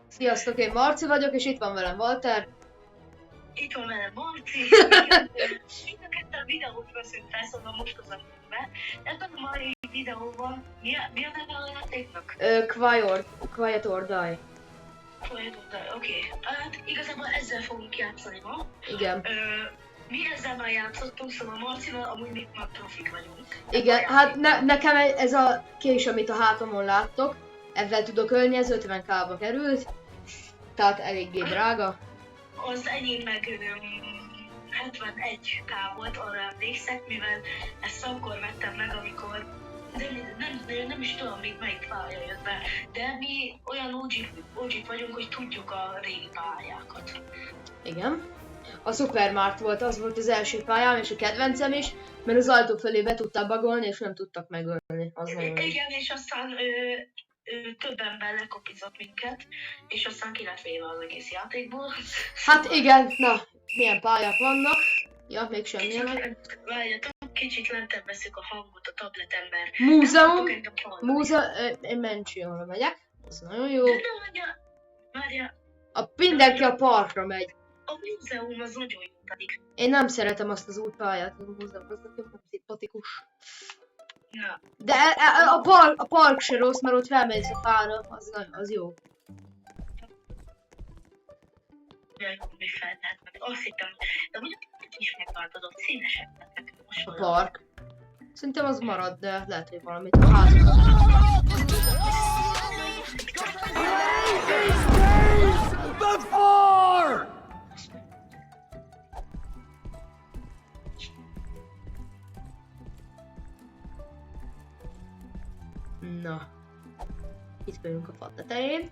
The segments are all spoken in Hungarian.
Sziasztok, én Marci vagyok, és itt van velem Walter. Itt van velem Marci. Mind a ketten videót veszünk fel, szóval most közöttünk be. Ebben a mai videóban mi a neve a játéknak? Quiet or Die. Oké. Hát igazából ezzel fogunk játszani ma. Igen. Mi ezzel már játszottunk, szóval Marcival amúgy még már profik vagyunk. Igen, hát nekem ez a kés, amit a hátamon láttok, ezzel tudok ölni, ez 50k-ba került. Tehát eléggé drága. Az enyém meg 71k volt, arra emlékszek, mivel ezt akkor vettem meg, amikor nem is tudom még melyik pálya jött be, de mi olyan OG-k vagyunk, hogy tudjuk a régi pályákat. Igen. A Supermart volt, az volt az első pályám és a kedvencem is, mert az ajtó felé be tudtál bagolni és nem tudtak megölni. Az nagyon igen, és aztán több ember lekopizott minket, és aztán ki lett véve az egész játékból. Hát igen, na, milyen pályák vannak? Ja, még semmilyen. Várjatok, kicsit lentebb veszük a hangot a tabletember. Múzeum, én Mansionra megyek, ez nagyon jó. De várja. Mindenki a parkra megy. A múzeum az nagyon jó pedig. Én nem szeretem azt az új pályát, a múzeum, az nem szimpatikus. Na. De a park se rossz, mert ott felmész a fára, az jó. Jaj, mi fel lehet meg. Azt hittem, de mondjuk is megváltozott, színesebb lettek most A valami. park. Szerintem az marad, de lehet, hogy valamit a házat. Na. Itt vagyunk a fa tetején.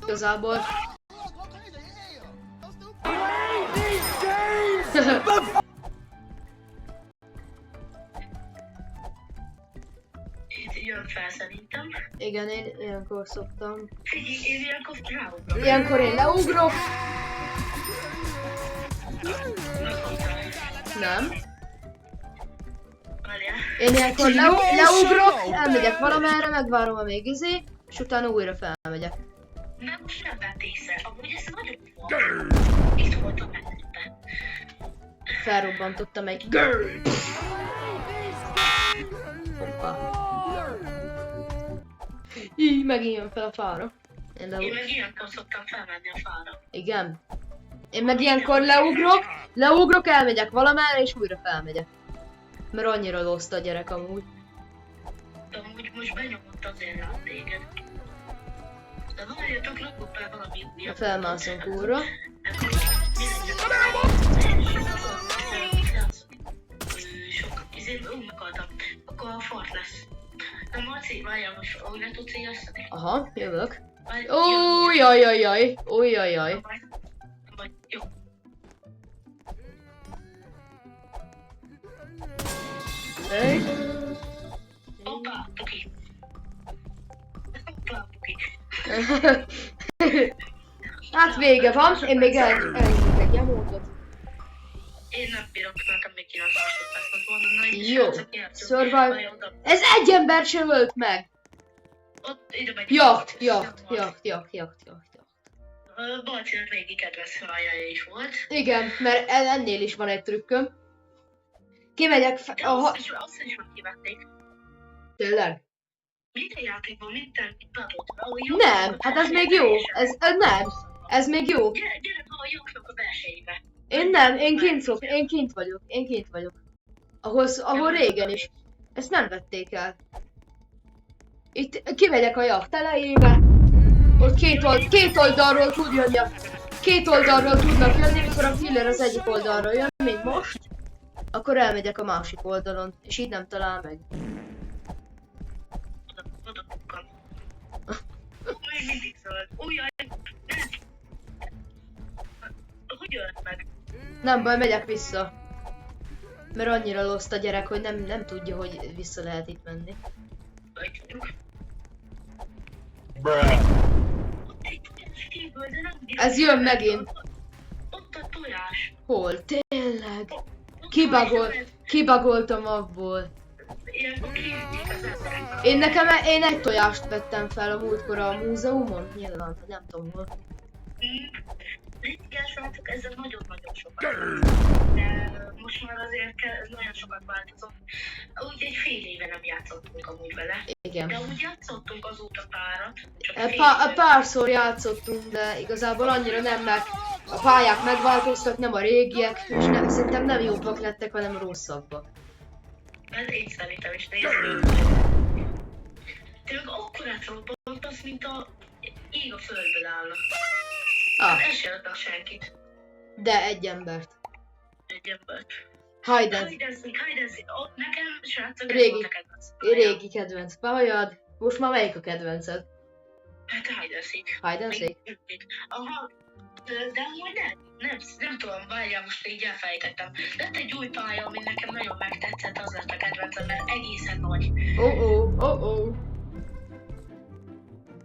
Igazából... Jön fel szerintem. Igen, én ilyenkor szoktam. Figyelj, én ilyenkor ráugrok. Ilyenkor én leugrok. Nem. Én ilyenkor leugrok, elmegyek valamerre, megvárom amíg és utána újra felmegyek. Nem, most nem vett észre. Amúgy ez nagyon volt. Itt voltam mellette. Felrobbantottam egy Hoppa. Így megint jön fel a fára. Én meg ilyenkor szoktam felmenni a fára. Igen. Én meg ilyenkor leugrok, elmegyek valamerre és újra felmegyek. Mert annyira lost a gyerek amúgy. De amúgy most benyomott azért rá téged. De várjatok, rakok be valami újat. Felmászunk újra. Meghaltam. Akkor a fort lesz. De Marci, várjál, most újra tudsz éjjeszteni? Aha, jövök. Jaj. Újjajjaj. Jó. Hoppá, puki. Hát vége van, én még eljutok egy emótot. Én nem bírok, nekem még 9 másodpercet volna. Jó, survive. Ez egy ember sem ölt meg. Ott ide megy. Jacht. Balcinak régi kedvenc pályája is volt. Igen, mert ennél is van egy trükköm. Kimegyek De azt is már kivették. Tényleg? Minden játékban minden padot. Nem, hát ez még jó. Ez még jó. Gyere a jognak a belsejébe. Én kint vagyok. Ahol régen is. Ezt nem vették el. Itt kimegyek a jacht elejébe. Ott két oldalról tud jönni két oldalról tudnak jönni, mikor a killer az egyik oldalról jön, mint most. Akkor elmegyek a másik oldalon, és így nem talál meg. Oda bukkan. Még mindig zöld. Újjaj. Hogy jött meg? Nem baj, megyek vissza. Mert annyira lost a gyerek, hogy nem tudja, hogy vissza lehet itt menni. Ez jön megint. Ott a tojás. Hol? Tényleg? Kibagoltam abból. Ilyenkor kiütnék az emberek. Én egy tojást vettem fel a múltkor a múzeumon, nyilván, nem tudom hol. Igen, srácok, ezzel nagyon-nagyon sokat. De most már azért nagyon sokat változott. Úgy egy fél éve nem játszottunk amúgy vele. Igen. De úgy játszottunk azóta párat. Csak Párszor játszottunk, de igazából annyira nem, mert a pályák megváltoztak, nem a régiek, és szerintem nem jobbak lettek, hanem rosszabbak. Ez én szerintem is nézd. Tényleg akkorát robbantasz, mint a ég a földből állnak. Hát ez sem adnak senkit. De egy embert. Egy embert. Hide-and. Nekem, srácok, Régi. ez volt a kedvenc. Régi kedvenc pályád. Most már melyik a kedvenced? Hát hide-and-seek. Hide-and-seek? Aha. De amúgy nem tudom, várjál, most így elfelejtettem. Lett egy új pálya, ami nekem nagyon megtetszett, az lett a kedvencem, mert egészen nagy. Oh.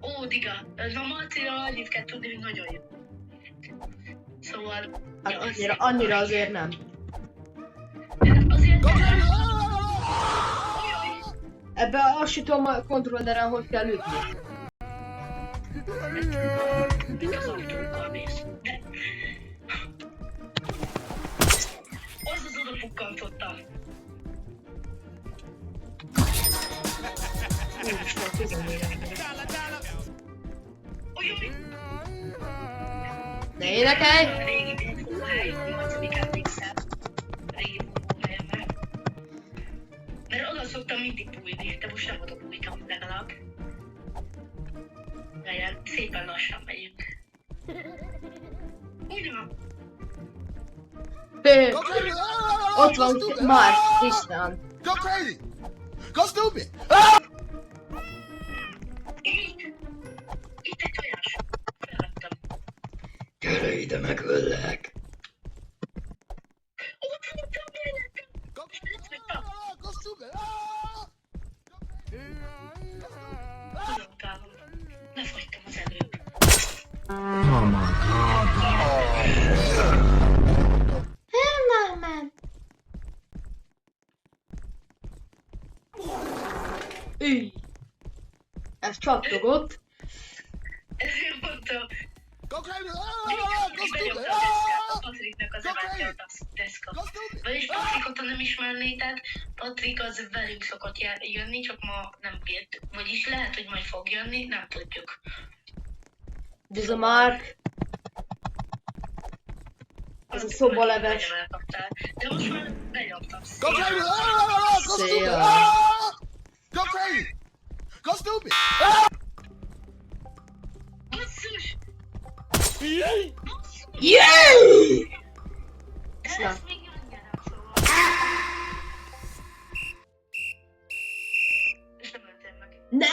Ó, diga, ez a Marcira annyit kell tudni, hogy nagyon jó. Szóval... Hát annyira azért nem. Azért Ebben azt sem tudom a kontrolleren, hogy kell ütni. mint az autókkal mész. De... Az oda pukkantottam. Ne énekelj! Régi búvóhely, 8. emlékszel. Régi búvóhelyemre. Mert oda szoktam mindig bújni, de most nem oda bújtam legalább. Legyen, szépen lassan megyünk. Ugyan. Ott van Mark, Krisztán. Go crazy! Go stupid! Itt egy tojás. Felvettem. Gyere ide, megöllek. Ott voltam mellettem. Go, go stupid! Nagyon utálom. Lefagytam az előbb. Man. Üj! Ez csattogott. Ezért mondtam. Go crazy! Go Benyomta stupid! a deszkát. Patriknak az emelkedett a deszka. Go stupid! Vagyis Patrikot, ha nem ismernétek, Patrik az velünk szokott jönni, csak ma nem bírt. Vagyis lehet, hogy majd fog jönni, nem tudjuk. Ez a Mark. Ez a szobaleves. De most már benyomtam. Go crazy! Go stupid! Szél. Go crazy! Go stupid! Basszus! Yay! De ezt még jönjenek, szóval. És nem öltél meg. De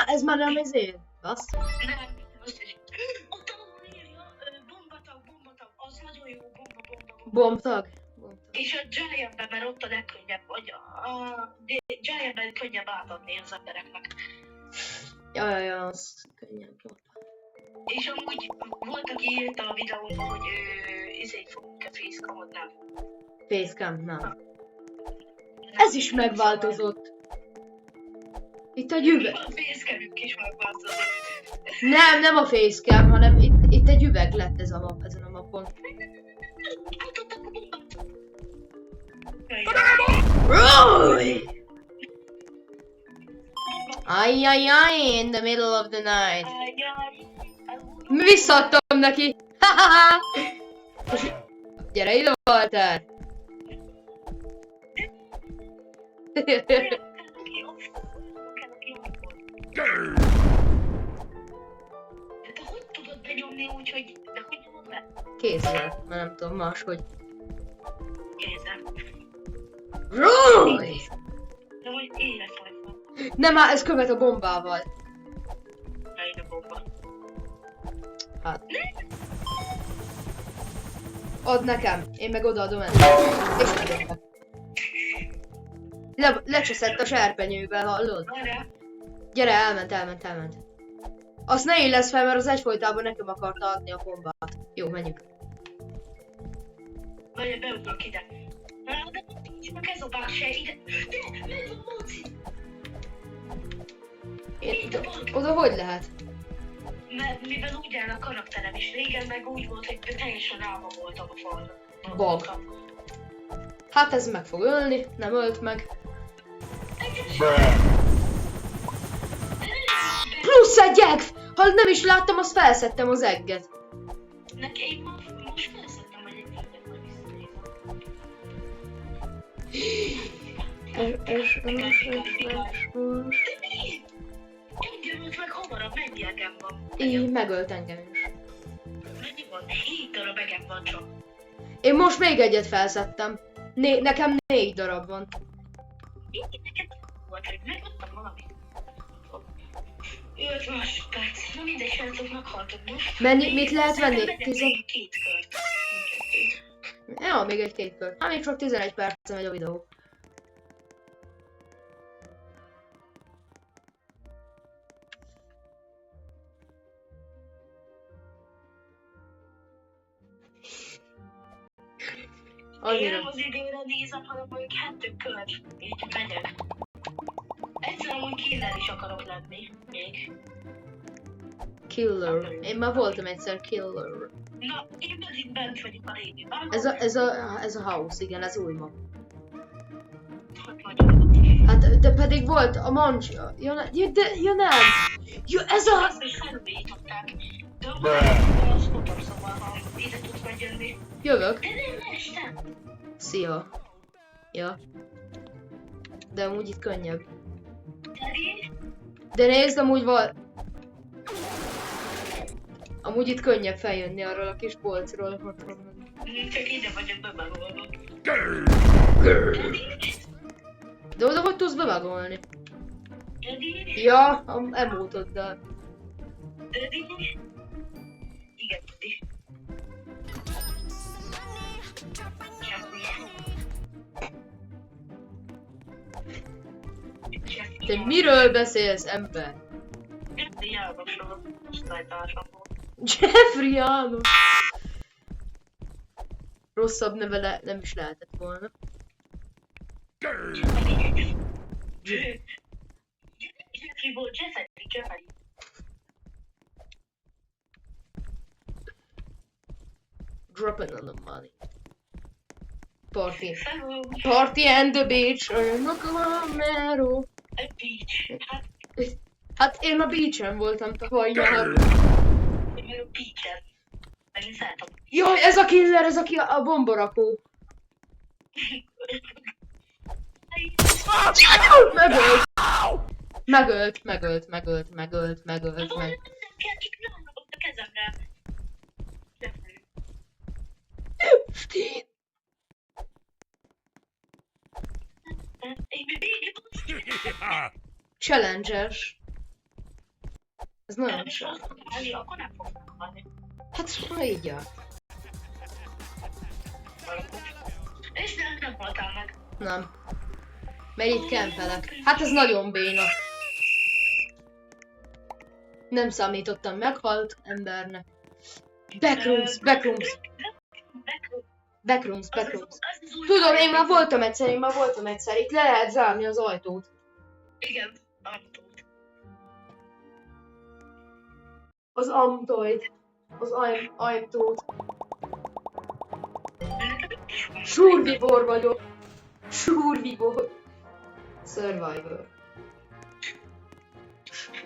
ez már nem ezért. Basz. Nem, most is. Ott ahol írja, bombatag, az nagyon jó, bomba. Bombtag. És a Giant-ben, mert ott a legkönnyebb, vagy a Giant-ben könnyebb átadni az embereknek. Ja, az könnyen volt. És amúgy volt, aki írta a videóban, hogy izét fogunk-e facecamot, nem. Facecam, nem. Ez is megváltozott. Itt egy üveg. A facecamünk is megváltozott. Nem a facecam, hanem itt egy üveg lett ez a map, ezen a mapon. Átadtak a bombát. Roy! Ajjajjaj, in the middle of the night. Visszaadtam neki! Hahaha! Gyere ide, Walter! De hogy tudod benyomni úgy, hogy... De hogy nyomod le? Kézzel, mert nem tudom máshogy. Kézzel. Roy! De hogy élet vagy van. Nem, már ez követ a bombával. Melyik a bomba? Hát. Add nekem, én meg odaadom el. És megöllek. Lecseszett a serpenyővel, hallod? Várjál. Gyere, elment. Azt ne illesz fel, mert az egyfolytában nekem akarta adni a bombát. Jó, menjünk. Várjál, beugrok ide. De nincs meg ez a bár se ide. De, megvan Oda hogy lehet? Mert mivel úgy áll a karakterem is, régen meg úgy volt, hogy teljesen állva voltam a falon. Bag. Hát ez meg fog ölni, nem ölt meg. Plusz egy egg! Ha nem is láttam, azt felszettem az egget. Neki én most felszedtem, hogy egy egget majd visszanézem. Engem ölt meg hamarabb, mennyi egem van? Így megölt engem is. Mennyi van? 7 darab egem van csak. Én most még egyet felszettem. Nekem 4 darab van. Neked volt, hogy megadtam valamit. 5 másodperc. Na mindegy, srácok, meghaltok most. Mit lehet venni? Szerintem még 2 kört. Ja, még egy 2 kör. Hát még csak 11 percen megy a videó. Én Annyira. nem az időre nézem, hanem mondjuk 2 kört. Így megyek. Egyszer amúgy killer is akarok lenni. Még. Killer. Én már voltam egyszer killer. Na, én pedig bent vagyok a régiben. Ez a house, igen, ez új ma. Hogy magyarul. Hát, de pedig volt a mancs... Ja, nem! Ja, ez a... Azt is felújították. De azt mondom, szóval, ha ide tudsz megjönni. Jövök. De nem estem. Szia. Ja. De amúgy itt könnyebb. Daddy? De nézd, amúgy itt könnyebb feljönni arról a kis polcról. Csak ide vagyok bebagolva. De oda hogy tudsz bevagolni? Daddy? Ja, a emótoddal. Daddy? Igen, Daddy. Te miről beszélsz, ember? Jeffrey Jánosról osztálytársam volt. Jeffrey János. Rosszabb neve nem is lehetett volna. Jeffrey volt, Jeffrey. Dropping on the money. Party. Hello. Party and the beach. Olyanok a Mero. A beach. Hát én a beachen voltam tavaly nyáron. Én a beachen. Én szeretem. Jaj, ez a killer, ez a bombarakó. Megölt. Megölt. Nem kell kiknálnod a kezemre. Jeffrey. Challenges. Ez nagyon Nem is sok. fogok állni, akkor nem fogok állni. Hát ha így ja. És nem haltál meg. Nem. Mert itt kempelek. Hát ez nagyon béna. Nem számítottam meghalt embernek. Backrooms. Tudom, én már voltam egyszer. Itt le lehet zárni az ajtót. Igen, ajtót. Az ajtót. Az ajtót. Survivor vagyok. Survivor.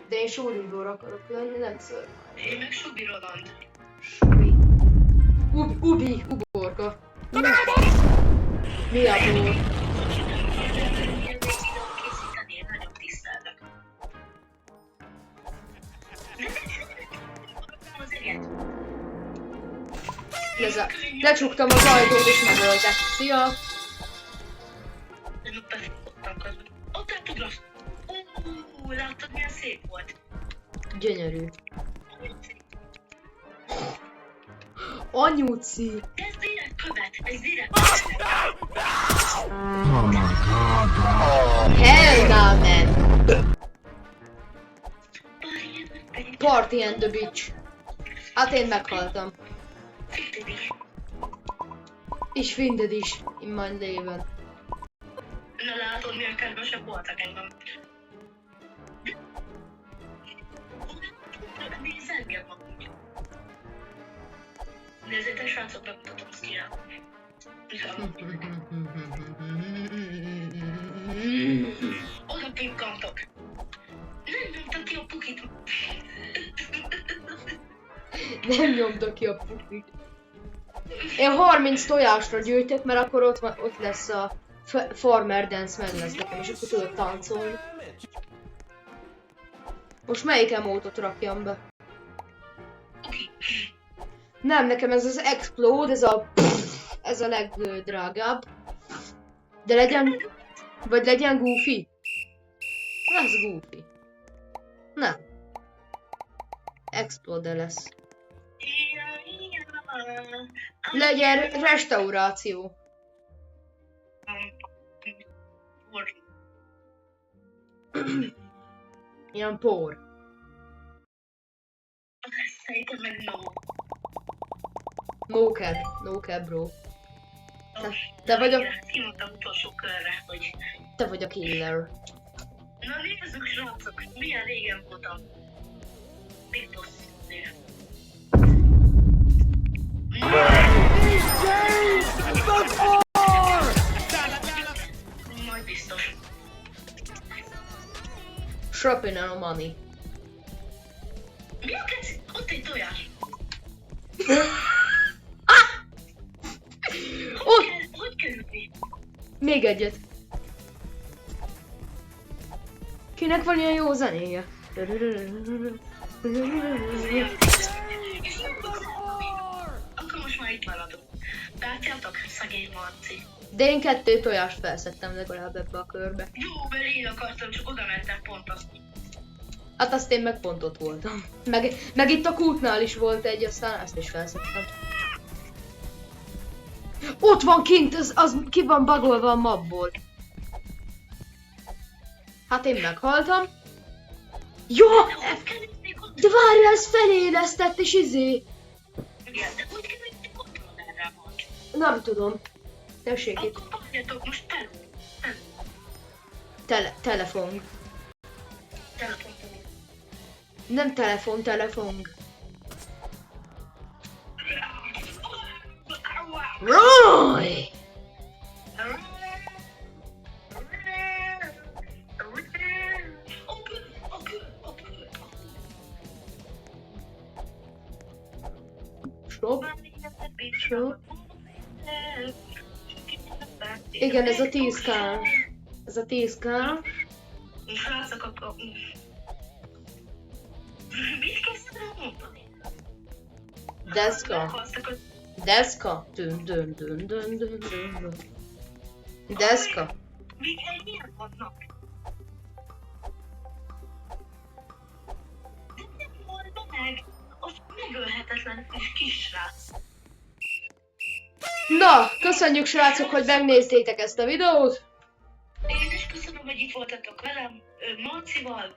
De én Survivor akarok lenni, nem Survivor. Én meg Subi Roland. Uborka. Mi a bor? Én nagyon tiszteltek. Lecsuktam az ajtót és megöltek. Szia! Nem befogottam közben. Ott át ugrasz. Láttad milyen szép volt? Gyönyörű. Anyuci! Ez direkt követ, ez direkt Oh my god, bro. Hell no, man! Party and the beach. Hát én meghaltam. És finded is, in my leven. Na látod, milyen kedvesek voltak engem. engem amúgy. Nézzétek, srácok, bemutatom szkiát. Oda pinkantok. Nem nyomtam ki a pukit. Nem nyomta ki a pukit. Én 30 tojásra gyűjtök, mert akkor ott lesz a Farmer Dance, meg lesz nekem, és akkor tudok táncolni. Most melyik emótot rakjam be? Nem, nekem ez az Explode, ez a legdrágább. De legyen... Vagy legyen Goofy? Lesz Goofy. Nem. Explode lesz. Legyen restauráció. Ilyen por. Szerintem meg no. No cap bro. Te vagy a... Kimondtam utolsó körre, hogy... Te vagy a killer. Na nézzük, srácok, milyen régen voltam Big Boss-nél. Majd biztos. Shopping on money. Mi a keci? Ott egy tojás. Ott! Hogy került ki? Még egyet. Kinek van ilyen jó zenéje? Akkor most már itt maradunk. Látjátok, szegény Marci. De én 2 tojást felszettem legalább ebbe a körbe. Jó, mert én akartam, csak oda mentem pont azt. Hát azt én meg pont ott voltam. Meg itt a kútnál is volt egy, aztán ezt is felszettem. Ott van kint, az ki van bagolva a mapból. Hát én meghaltam. Jó! De várjál, ez felélesztett és izé. Igen, de úgy kell, hogy kontrollerrel van. Nem tudom. Tessék itt. Akkor várjatok, most Telefon. telefon. Nem telefon. Roy! Stop. Igen, ez a 10k. Ez a 10k. Srácok, akkor... Mit kezdtem mondani? Deszka. Deszka. Dön. Deszka. Még ennyien vannak? De nem mondd meg! Az megölhetetlen kis srác. Na, köszönjük srácok, hogy megnéztétek ezt a videót. Én is köszönöm, hogy itt voltatok velem, Marcival.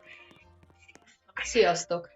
Sziasztok.